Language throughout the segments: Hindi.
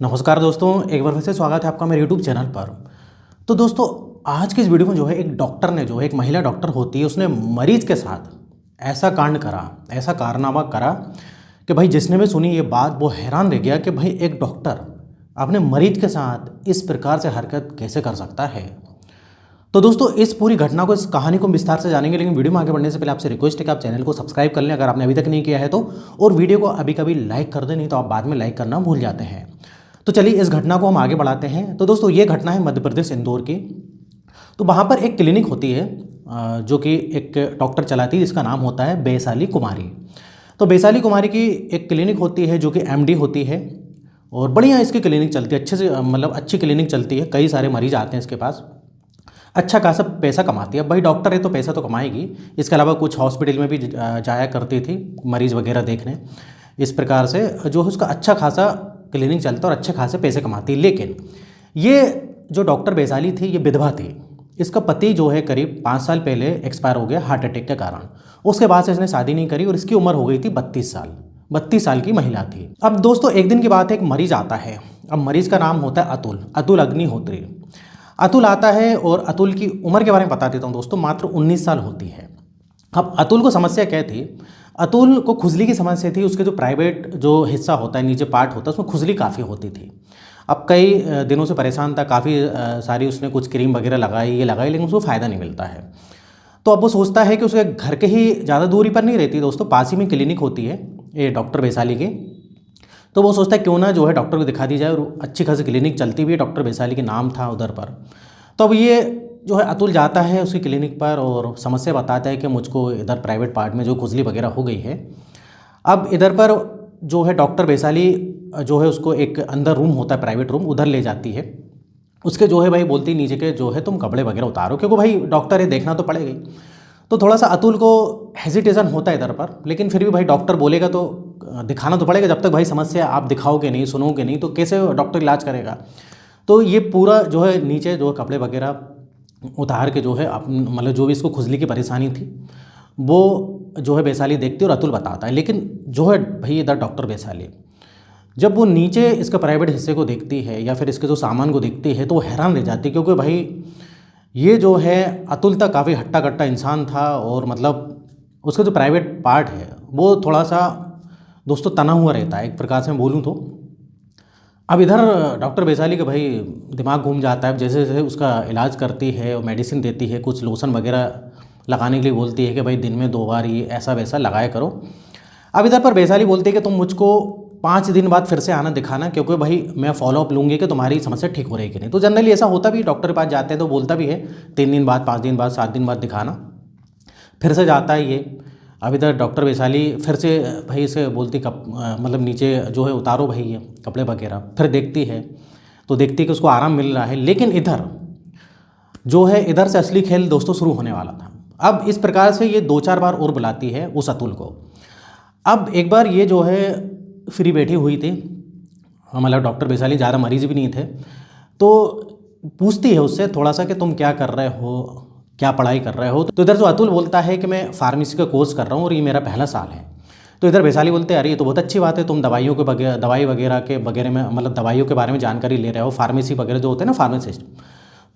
नमस्कार दोस्तों, एक बार फिर से स्वागत है आपका मेरे यूट्यूब चैनल पर। तो दोस्तों, आज की इस वीडियो में जो है एक डॉक्टर ने जो है एक महिला डॉक्टर होती है, उसने मरीज के साथ ऐसा कांड करा, ऐसा कारनामा करा कि भाई जिसने भी सुनी ये बात वो हैरान रह गया कि भाई एक डॉक्टर अपने मरीज के साथ इस प्रकार से हरकत कैसे कर सकता है। तो दोस्तों, इस पूरी घटना को, इस कहानी को विस्तार से जानेंगे, लेकिन वीडियो में आगे बढ़ने से पहले आपसे रिक्वेस्ट है कि आप चैनल को सब्सक्राइब कर लें अगर आपने अभी तक नहीं किया है तो, और वीडियो को अभी कभी लाइक कर दें, नहीं तो आप बाद में लाइक करना भूल जाते हैं। तो चलिए इस घटना को हम आगे बढ़ाते हैं। तो दोस्तों, ये घटना है मध्य प्रदेश इंदौर की। तो वहाँ पर एक क्लिनिक होती है जो कि एक डॉक्टर चलाती है, जिसका नाम होता है वैशाली कुमारी। तो वैशाली कुमारी की एक क्लिनिक होती है जो कि एमडी होती है, और बढ़िया इसकी क्लिनिक चलती है, अच्छे से मतलब अच्छी क्लिनिक चलती है, कई सारे मरीज आते हैं इसके पास, अच्छा खासा पैसा कमाती है। अब भाई डॉक्टर है तो पैसा तो कमाएगी, इसके अलावा कुछ हॉस्पिटल में भी जाया करती थी मरीज़ वगैरह देखने। इस प्रकार से जो है उसका अच्छा खासा क्लिनिक चलता और अच्छे खासे पैसे कमाती। लेकिन ये जो डॉक्टर वैशाली थी, ये विधवा थी। इसका पति जो है करीब 5 साल पहले एक्सपायर हो गया हार्ट अटैक के कारण। उसके बाद से इसने शादी नहीं करी और इसकी उम्र हो गई थी 32 साल। 32 साल की महिला थी। अब दोस्तों, एक दिन की बात है, एक मरीज आता है। अब मरीज का नाम होता है अतुल अग्निहोत्री। अतुल आता है और अतुल की उम्र के बारे में बता देता हूँ दोस्तों, मात्र 19 साल होती है। अब अतुल को समस्या क्या थी? अतुल को खुजली की समस्या थी। उसके जो प्राइवेट जो हिस्सा होता है, नीचे पार्ट होता है, उसमें खुजली काफ़ी होती थी। अब कई दिनों से परेशान था, काफ़ी सारी उसने कुछ क्रीम वगैरह लगाई, ये लगाई, लेकिन उसको फ़ायदा नहीं मिलता है। तो अब वो सोचता है कि उसके घर के ही ज़्यादा दूरी पर नहीं रहती दोस्तों, पास ही में क्लिनिक होती है ये डॉक्टर वैशाली की। तो वो सोचता है क्यों ना जो है डॉक्टर को दिखा दी जाए, और अच्छी खासी क्लिनिक चलती भी है, डॉक्टर वैशाली के नाम था उधर पर। तो अब ये जो है अतुल जाता है उसकी क्लिनिक पर और समस्या बताता है कि मुझको इधर प्राइवेट पार्ट में जो खुजली वगैरह हो गई है। अब इधर पर जो है डॉक्टर वैशाली जो है उसको एक अंदर रूम होता है, प्राइवेट रूम, उधर ले जाती है। उसके जो है भाई बोलती नीचे के जो है तुम कपड़े वगैरह उतारो, क्योंकि भाई डॉक्टर है, देखना तो पड़ेगा ही। तो थोड़ा सा अतुल को हेजिटेशन होता है इधर पर, लेकिन फिर भी भाई डॉक्टर बोलेगा तो दिखाना तो पड़ेगा। जब तक भाई समस्या आप दिखाओगे नहीं, सुनोगे नहीं, तो कैसे डॉक्टर इलाज करेगा। तो ये पूरा जो है नीचे जो कपड़े वगैरह उतार के जो है मतलब जो भी इसको खुजली की परेशानी थी वो जो है वैशाली देखती है और अतुल बताता है। लेकिन जो है भाई इधर डॉक्टर वैशाली जब वो नीचे इसका प्राइवेट हिस्से को देखती है या फिर इसके जो सामान को देखती है तो वो हैरान रह जाती है, क्योंकि भाई ये जो है अतुल तक काफ़ी हट्टा कट्टा इंसान था, और मतलब उसका जो प्राइवेट पार्ट है वो थोड़ा सा दोस्तों तना हुआ रहता है, एक प्रकार से मैं बोलूँ तो। अब इधर डॉक्टर वैशाली का भाई दिमाग घूम जाता है। जैसे जैसे उसका इलाज करती है और मेडिसिन देती है, कुछ लोशन वगैरह लगाने के लिए बोलती है कि भाई दिन में 2 बार ये ऐसा वैसा लगाया करो। अब इधर पर वैशाली बोलती है कि तुम मुझको 5 दिन बाद फिर से आना दिखाना, क्योंकि भाई मैं फॉलोअप लूँगी कि तुम्हारी समस्या ठीक हो रही कि नहीं। तो जनरली ऐसा होता भी, डॉक्टर के पास जाते हैं तो बोलता भी है 3 दिन बाद, 5 दिन बाद, 7 दिन बाद दिखाना। फिर से जाता है ये। अब इधर डॉक्टर वैशाली फिर से भाई इसे बोलती मतलब नीचे जो है उतारो भाई ये कपड़े वगैरह। फिर देखती है तो देखती है कि उसको आराम मिल रहा है। लेकिन इधर जो है, इधर से असली खेल दोस्तों शुरू होने वाला था। अब इस प्रकार से ये 2-4 बार और बुलाती है उस अतुल को। अब एक बार ये जो है फ्री बैठी हुई थी, मतलब डॉक्टर वैशाली, ज़्यादा मरीज भी नहीं थे, तो पूछती है उससे थोड़ा सा कि तुम क्या कर रहे हो, क्या पढ़ाई कर रहे हो। तो इधर जो अतुल बोलता है कि मैं फार्मेसी का कोर्स कर रहा हूँ और ये मेरा पहला साल है। तो इधर वैशाली बोलते हैं अरे ये तो बहुत अच्छी बात है, तुम दवाइयों के दवाई वगैरह के वगैरह में, मतलब दवाइयों के बारे में जानकारी ले रहे हो, फार्मेसी वगैरह जो होते हैं ना, फार्मासिस्ट।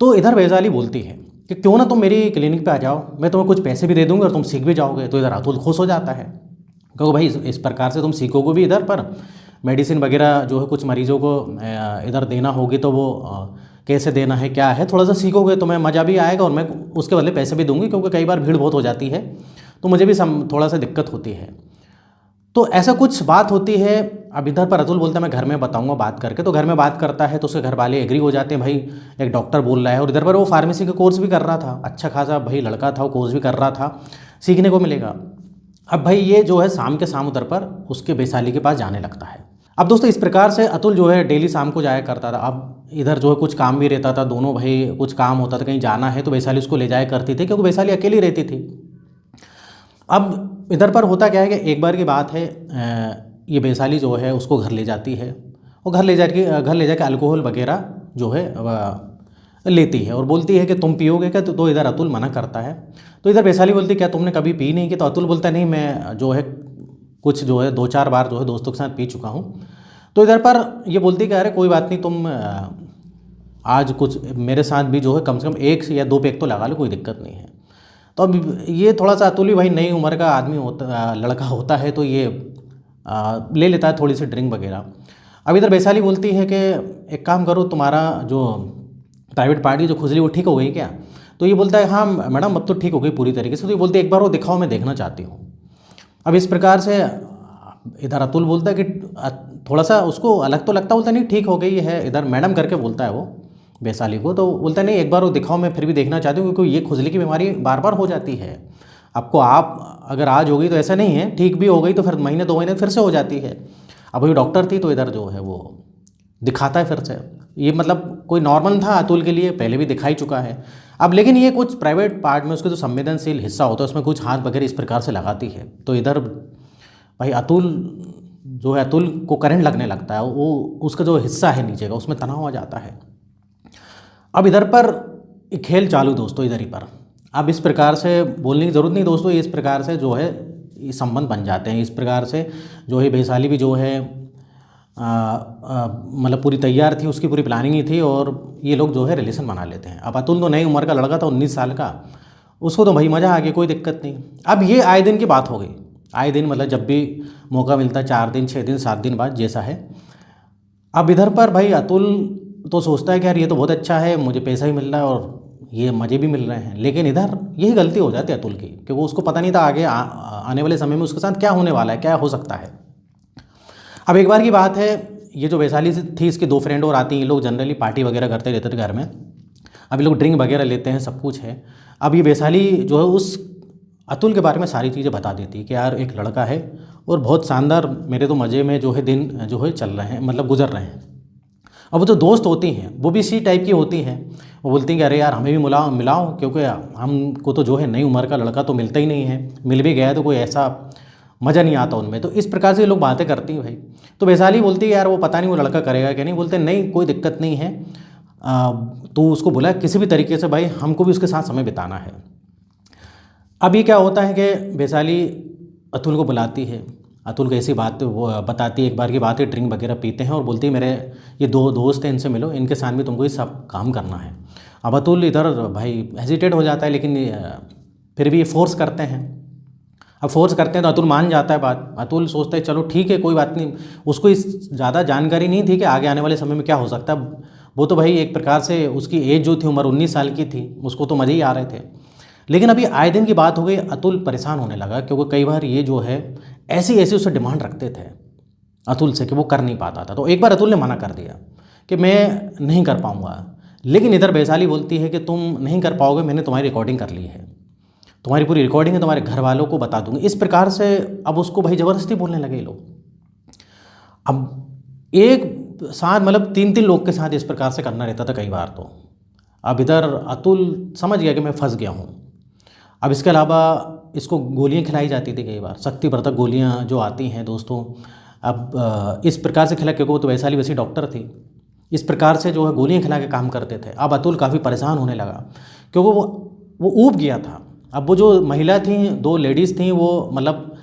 तो इधर वैशाली बोलती है कि क्यों ना तुम मेरी क्लिनिक पे आ जाओ, मैं तुम्हें कुछ पैसे भी दे दूँगी और तुम सीख भी जाओगे। तो इधर अतुल खुश हो जाता है, क्योंकि भाई इस प्रकार से तुम सीखोगे भी, इधर पर मेडिसिन वगैरह जो है कुछ मरीजों को इधर देना होगी, तो वो कैसे देना है क्या है थोड़ा सा सीखोगे, तो मैं मज़ा भी आएगा और मैं उसके बदले पैसे भी दूंगी, क्योंकि कई बार भीड़ बहुत हो जाती है तो मुझे भी थोड़ा सा दिक्कत होती है। तो ऐसा कुछ बात होती है। अब इधर पर अतुल बोलता है मैं घर में बताऊंगा बात करके। तो घर में बात करता है तो उसके घर वाले एग्री हो जाते हैं, भाई एक डॉक्टर बोल रहा है, और इधर पर वो फार्मेसी का कोर्स भी कर रहा था, अच्छा खासा भाई लड़का था, वो कोर्स भी कर रहा था, सीखने को मिलेगा। अब भाई ये जो है शाम के शाम उधर पर उसके वैशाली के पास जाने लगता है। अब दोस्तों इस प्रकार से अतुल जो है डेली शाम को जाया करता था। अब इधर जो है कुछ काम भी रहता था, दोनों भाई कुछ काम होता था, कहीं जाना है तो वैशाली उसको ले जाया करती थी, क्योंकि वैशाली अकेली रहती थी। अब इधर पर होता क्या है कि एक बार की बात है, ये वैशाली जो है उसको घर ले जाती है, और घर ले जाके अल्कोहल वगैरह जो है लेती है और बोलती है कि तुम पियोगे क्या। तो इधर अतुल मना करता है। तो इधर वैशाली बोलती है क्या तुमने कभी पी नहीं की। तो अतुल बोलता है नहीं, मैं जो है कुछ जो है 2-4 बार जो है दोस्तों के साथ पी चुका हूँ। तो इधर पर ये बोलती कि अरे कोई बात नहीं, तुम आज कुछ मेरे साथ भी जो है कम से कम 1 या 2 पैक तो लगा लो, कोई दिक्कत नहीं है। तो अब ये थोड़ा सा अतुल भी भाई नई उम्र का आदमी होता, लड़का होता है, तो ये ले लेता है थोड़ी सी ड्रिंक वगैरह। अब इधर वैशाली बोलती है कि एक काम करो, तुम्हारा जो प्राइवेट पार्टी जो खुजली वो ठीक हो गई क्या? तो ये बोलता है हाँ मैडम अब तो ठीक हो गई पूरी तरीके से। तो ये बोलती है एक बार वो दिखाओ, मैं देखना चाहती हूँ। अब इस प्रकार से इधर अतुल बोलता है कि थोड़ा सा उसको अलग तो लगता, बोलता नहीं ठीक हो गई है, इधर मैडम करके बोलता है वो वैशाली को। तो बोलता है नहीं एक बार वो दिखाओ, मैं फिर भी देखना चाहती हूँ, क्योंकि ये खुजली की बीमारी बार बार हो जाती है। आपको आप अगर आज हो गई तो ऐसा नहीं है, ठीक भी हो गई तो फिर महीने 2 महीने फिर से हो जाती है। अब वही डॉक्टर थी तो इधर जो है वो दिखाता है फिर से। ये मतलब कोई नॉर्मल था अतुल के लिए, पहले भी दिखा ही चुका है। अब लेकिन ये कुछ प्राइवेट पार्ट में उसके जो संवेदनशील हिस्सा होता है उसमें कुछ हाथ वगैरह इस प्रकार से लगाती है। तो इधर भाई अतुल जो है, अतुल को करंट लगने लगता है, वो उसका जो हिस्सा है नीचे का उसमें तनाव आ जाता है। अब इधर पर एक खेल चालू दोस्तों इधर ही पर। अब इस प्रकार से बोलने की ज़रूरत नहीं दोस्तों, इस प्रकार से जो है ये संबंध बन जाते हैं। इस प्रकार से जो है वैशाली भी जो है मतलब पूरी तैयार थी, उसकी पूरी प्लानिंग ही थी, और ये लोग जो है रिलेशन बना लेते हैं। अब अतुल तो नई उम्र का लड़का था, 19 साल का, उसको तो भाई मज़ा आ गया, कोई दिक्कत नहीं। अब ये आए दिन की बात हो गई, आए दिन मतलब जब भी मौका मिलता है 4 दिन 6 दिन 7 दिन बाद जैसा है। अब इधर पर भाई अतुल तो सोचता है कि यार ये तो बहुत अच्छा है, मुझे पैसा भी मिल रहा है और ये मज़े भी मिल रहे हैं। लेकिन इधर यही गलती हो जाती है अतुल की, क्योंकि उसको पता नहीं था आगे आने वाले समय में उसके साथ क्या होने वाला है, क्या हो सकता है। अब एक बार की बात है, ये जो वैशाली थी इसके 2 फ्रेंड और आती हैं। ये लोग जनरली पार्टी वगैरह करते रहते थे घर में। अब ये लोग ड्रिंक वगैरह लेते हैं, सब कुछ है। अब ये वैशाली जो है उस अतुल के बारे में सारी चीज़ें बता देती है कि यार एक लड़का है और बहुत शानदार, मेरे तो मज़े में जो है दिन जो है चल रहे हैं, मतलब गुजर रहे हैं। अब वो जो दोस्त होती हैं वो भी इसी टाइप की होती हैं। वो बोलती हैं कि अरे यार हमें भी मिलाओ, क्योंकि हमको तो जो है नई उम्र का लड़का तो मिलता ही नहीं है, मिल भी गया तो कोई ऐसा मज़ा नहीं आता उनमें। तो इस प्रकार से ये लोग बातें करती हैं भाई। तो वैशाली बोलती है यार वो पता नहीं वो लड़का करेगा कि नहीं। बोलते नहीं कोई दिक्कत नहीं है, तो उसको बोला किसी भी तरीके से भाई हमको भी उसके साथ समय बिताना है। अब ये क्या होता है कि वैशाली अतुल को बुलाती है, अतुल को ऐसी बात वो बताती है, एक बार की बात है, ड्रिंक वगैरह पीते हैं और बोलती है मेरे ये 2 दोस्त हैं, इनसे मिलो, इनके साथ भी तुमको ये सब काम करना है। अब अतुल इधर भाई हेजिटेट हो जाता है, लेकिन फिर भी ये फोर्स करते हैं। अब फोर्स करते हैं तो अतुल मान जाता है बात। अतुल सोचता है चलो ठीक है कोई बात नहीं, उसको इस ज़्यादा जानकारी नहीं थी कि आगे आने वाले समय में क्या हो सकता है। वो तो भाई एक प्रकार से उसकी एज जो थी, उम्र 19 साल की थी, उसको तो मज़े ही आ रहे थे। लेकिन अभी आए दिन की बात हो गई, अतुल परेशान होने लगा, क्योंकि कई बार ये जो है ऐसी ऐसी उससे डिमांड रखते थे अतुल से कि वो कर नहीं पाता था। तो एक बार अतुल ने मना कर दिया कि मैं नहीं कर पाऊँगा। लेकिन इधर वैशाली बोलती है कि तुम नहीं कर पाओगे, मैंने तुम्हारी रिकॉर्डिंग कर ली है, तुम्हारी पूरी रिकॉर्डिंग है, तुम्हारे घर वालों को बता दूंगी। इस प्रकार से अब उसको भाई ज़बरदस्ती बोलने लगे लोग। अब एक साथ मतलब 3-3 लोग के साथ इस प्रकार से करना रहता था कई बार। तो अब इधर अतुल समझ गया कि मैं फंस गया हूँ। अब इसके अलावा इसको गोलियां खिलाई जाती थी कई बार, शक्तिवर्धक गोलियां जो आती हैं दोस्तों। अब इस प्रकार से खिला, क्योंकि वो तो वैशाली वैसी डॉक्टर थी, इस प्रकार से जो है गोलियां खिला के काम करते थे। अब अतुल काफ़ी परेशान होने लगा, क्योंकि वो ऊब गया था। अब वो जो महिला थी, 2 लेडीज़ थी, वो मतलब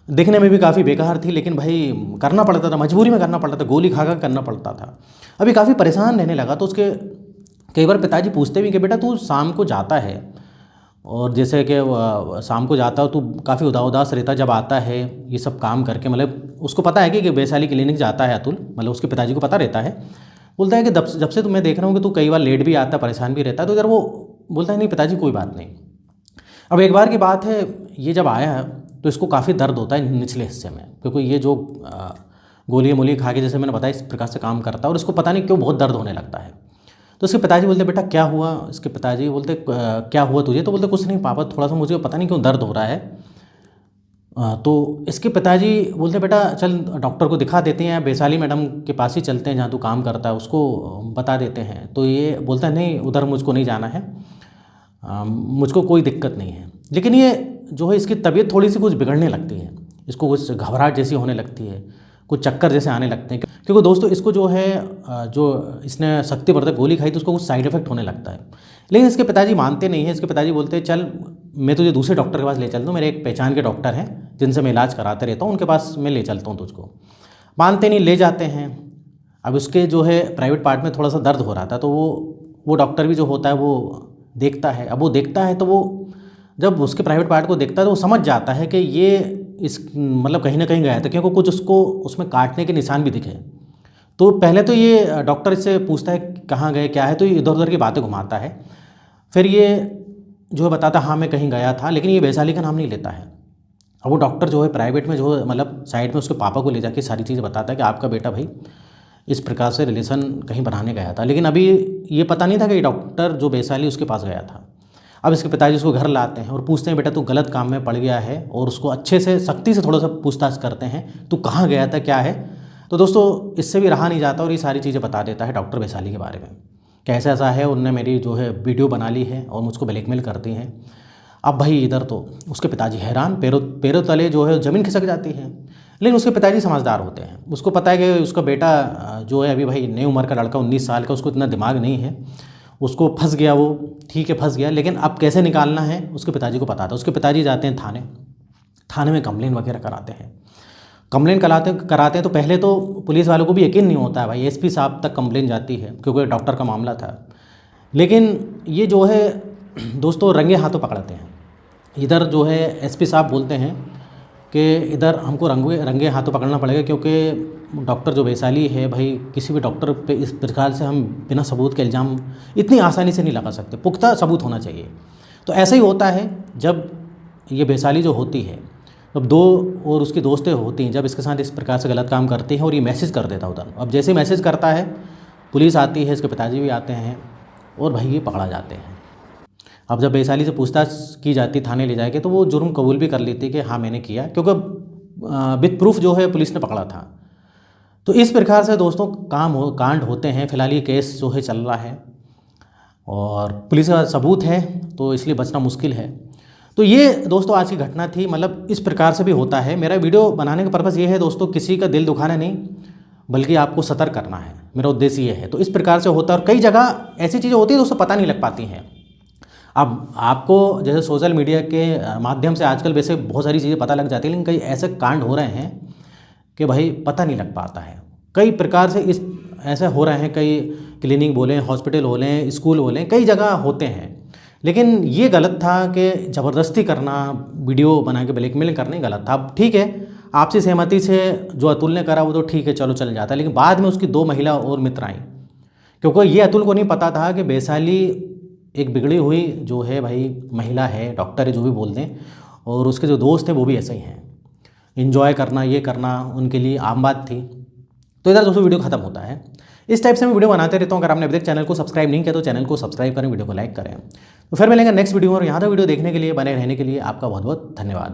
दिखने में भी काफ़ी बेकार थी, लेकिन भाई करना पड़ता था, मजबूरी में करना पड़ता था, गोली खा कर करना पड़ता था। अभी काफ़ी परेशान रहने लगा। तो उसके कई बार पिताजी पूछते भी कि बेटा तू शाम को जाता है, और जैसे कि शाम को जाता हो तो काफ़ी उदास रहता जब आता है ये सब काम करके। मतलब उसको पता है कि वैशाली क्लिनिक जाता है अतुल, मतलब उसके पिताजी को पता रहता है। बोलता है कि जब से तुम्हें देख रहा हूँ कि तू कई बार लेट भी आता है, परेशान भी रहता है। तो इधर वो बोलता है नहीं पिताजी कोई बात नहीं। अब एक बार की बात है, ये जब आया तो इसको काफ़ी दर्द होता है निचले हिस्से में, क्योंकि ये जो गोली मोली खा के जैसे मैंने बताया इस प्रकार से काम करता है, और इसको पता नहीं क्यों बहुत दर्द होने लगता है। तो उसके पिताजी बोलते बेटा क्या हुआ? इसके पिताजी बोलते क्या हुआ तुझे? तो बोलते कुछ नहीं पापा, थोड़ा सा मुझे पता नहीं क्यों दर्द हो रहा है। तो इसके पिताजी बोलते बेटा चल डॉक्टर को दिखा देते हैं, वैशाली मैडम के पास ही चलते हैं जहाँ तू काम करता है, उसको बता देते हैं। तो ये बोलता है नहीं उधर मुझको नहीं जाना है, मुझको कोई दिक्कत नहीं है। लेकिन ये जो है इसकी तबीयत थोड़ी सी कुछ बिगड़ने लगती है, इसको कुछ घबराहट जैसी होने लगती है, कुछ चक्कर जैसे आने लगते हैं। क्योंकि दोस्तों इसको जो है जो इसने शक्तिवर्धक गोली खाई तो उसको कुछ साइड इफेक्ट होने लगता है। लेकिन इसके पिताजी मानते नहीं हैं। इसके पिताजी बोलते हैं चल मैं तुझे दूसरे डॉक्टर के पास ले चलता हूँ, मेरे एक पहचान के डॉक्टर हैं जिनसे मैं इलाज कराते रहता हूँ, उनके पास मैं ले चलता हूँ तुझको। मानते नहीं, ले जाते हैं। अब उसके जो है प्राइवेट पार्ट में थोड़ा सा दर्द हो रहा था, तो वो डॉक्टर भी जो होता है वो देखता है। अब वो देखता है तो वो जब उसके प्राइवेट पार्ट को देखता है तो वो समझ जाता है कि ये इस मतलब कहीं ना कहीं गया था, क्योंकि कुछ उसको उसमें काटने के निशान भी दिखे। तो पहले तो ये डॉक्टर इससे पूछता है कहाँ गए क्या है, तो ये इधर उधर की बातें घुमाता है। फिर ये जो है बताता हाँ मैं कहीं गया था, लेकिन ये वैशाली का नाम नहीं लेता है। अब वो डॉक्टर जो है प्राइवेट में जो है मतलब साइड में उसके पापा को ले जाके सारी चीज़ें बताता है कि आपका बेटा भाई इस प्रकार से रिलेशन कहीं बनाने गया था। लेकिन अभी ये पता नहीं था कि डॉक्टर जो वैशाली उसके पास गया था। अब इसके पिताजी उसको घर लाते हैं और पूछते हैं बेटा तू गलत काम में पड़ गया है, और उसको अच्छे से सख्ती से थोड़ा सा पूछताछ करते हैं तू कहाँ गया था क्या है। तो दोस्तों इससे भी रहा नहीं जाता और ये सारी चीज़ें बता देता है डॉक्टर वैशाली के बारे में, कैसे ऐसा है उनने मेरी जो है वीडियो बना ली है और मुझको ब्लैकमेल करती हैं। अब भाई इधर तो उसके पिताजी हैरान, पैरों तले जो है ज़मीन खिसक जाती है। लेकिन उसके पिताजी समझदार होते हैं, उसको पता है कि उसका बेटा जो है अभी भाई नई उम्र का लड़का 19 साल का, उसको इतना दिमाग नहीं है, उसको फंस गया वो, ठीक है फंस गया, लेकिन अब कैसे निकालना है उसके पिताजी को पता था। उसके पिताजी जाते हैं थाने में कंप्लेन वगैरह कराते हैं। कंप्लेन कराते हैं तो पहले तो पुलिस वालों को भी यकीन नहीं होता है भाई, एसपी साहब तक कंप्लेन जाती है क्योंकि डॉक्टर का मामला था। लेकिन ये जो है दोस्तों रंगे हाथों पकड़ते हैं। इधर जो है एसपी साहब बोलते हैं कि इधर हमको रंगे हाथों पकड़ना पड़ेगा, क्योंकि डॉक्टर जो वैशाली है भाई, किसी भी डॉक्टर पे इस प्रकार से हम बिना सबूत के इल्ज़ाम इतनी आसानी से नहीं लगा सकते, पुख्ता सबूत होना चाहिए। तो ऐसा ही होता है जब ये वैशाली जो होती है, अब दो और उसकी दोस्तें होती हैं, जब इसके साथ इस प्रकार से गलत काम करती हैं और ये मैसेज कर देता उधर। अब जैसे मैसेज करता है पुलिस आती है, इसके पिताजी भी आते हैं और भाई ये पकड़ा जाते हैं। अब जब वैशाली से पूछताछ की जाती थाने ले जाके, तो वो जुर्म कबूल भी कर लेती कि हाँ मैंने किया, क्योंकि विद प्रूफ जो है पुलिस ने पकड़ा था। तो इस प्रकार से दोस्तों कांड होते हैं। फिलहाल ये केस जो है चल रहा है और पुलिस का सबूत है, तो इसलिए बचना मुश्किल है। तो ये दोस्तों आज की घटना थी, मतलब इस प्रकार से भी होता है। मेरा वीडियो बनाने का पर्पज़ ये है दोस्तों, किसी का दिल दुखाना नहीं बल्कि आपको सतर्क करना है, मेरा उद्देश्य ये है। तो इस प्रकार से होता है और कई जगह ऐसी चीज़ें होती है दोस्तों पता नहीं लग पाती हैं। अब आपको जैसे सोशल मीडिया के माध्यम से आजकल वैसे बहुत सारी चीज़ें पता लग जाती है, लेकिन कई ऐसे कांड हो रहे हैं कि भाई पता नहीं लग पाता है। कई प्रकार से इस ऐसे हो रहे हैं, कई क्लिनिक बोलें, हॉस्पिटल बोलें, स्कूल बोलें, कई जगह होते हैं। लेकिन ये गलत था कि ज़बरदस्ती करना, वीडियो बना के ब्लैकमेल करना ही गलत था। अब ठीक है, आपसी सहमति से जो अतुल ने करा वो तो ठीक है, चलो चल जाता है, लेकिन बाद में उसकी 2 महिला और मित्र आई, क्योंकि ये अतुल को नहीं पता था कि वैशाली एक बिगड़ी हुई जो है भाई महिला है, डॉक्टर है जो भी बोल दें, और उसके जो दोस्त हैं वो भी ऐसे ही हैं। इन्जॉय करना, ये करना उनके लिए आम बात थी। तो इधर दोस्तों वीडियो खत्म होता है। इस टाइप से मैं वीडियो बनाते रहता हूँ। अगर आपने अभी तक चैनल को सब्सक्राइब नहीं किया तो चैनल को सब्सक्राइब करें, वीडियो को लाइक करें। तो फिर मिलेंगे नेक्स्ट वीडियो, और यहाँ तक वीडियो देखने के लिए, बने रहने के लिए आपका बहुत बहुत धन्यवाद।